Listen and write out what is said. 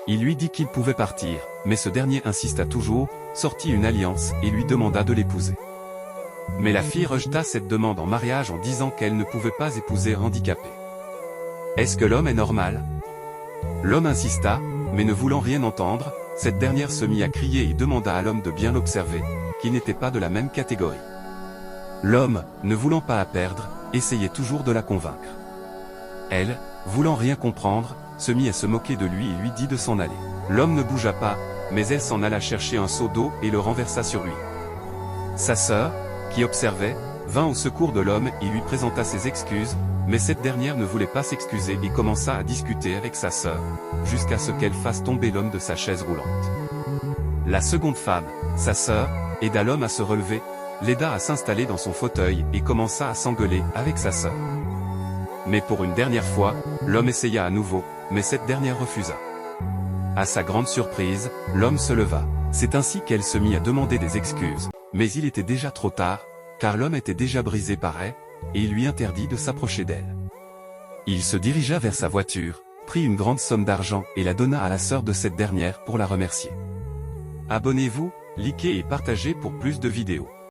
Il lui dit qu'il pouvait partir, mais ce dernier insista toujours, sortit une alliance et lui demanda de l'épouser. Mais la fille rejeta cette demande en mariage en disant qu'elle ne pouvait pas épouser un handicapé. Est-ce que l'homme est normal? L'homme insista, mais ne voulant rien entendre, cette dernière se mit à crier et demanda à l'homme de bien l'observer, qu'il n'était pas de la même catégorie. L'homme, ne voulant pas la perdre, essayait toujours de la convaincre. Elle, voulant rien comprendre, se mit à se moquer de lui et lui dit de s'en aller. L'homme ne bougea pas, mais elle s'en alla chercher un seau d'eau et le renversa sur lui. Sa sœur, qui observait, vint au secours de l'homme et lui présenta ses excuses, mais cette dernière ne voulait pas s'excuser et commença à discuter avec sa sœur, jusqu'à ce qu'elle fasse tomber l'homme de sa chaise roulante. La seconde femme, sa sœur, aida l'homme à se relever, l'aida à s'installer dans son fauteuil et commença à s'engueuler avec sa sœur. Mais pour une dernière fois, l'homme essaya à nouveau, mais cette dernière refusa. À sa grande surprise, l'homme se leva. C'est ainsi qu'elle se mit à demander des excuses, mais il était déjà trop tard, car l'homme était déjà brisé par elle, et il lui interdit de s'approcher d'elle. Il se dirigea vers sa voiture, prit une grande somme d'argent et la donna à la sœur de cette dernière pour la remercier. Abonnez-vous, likez et partagez pour plus de vidéos.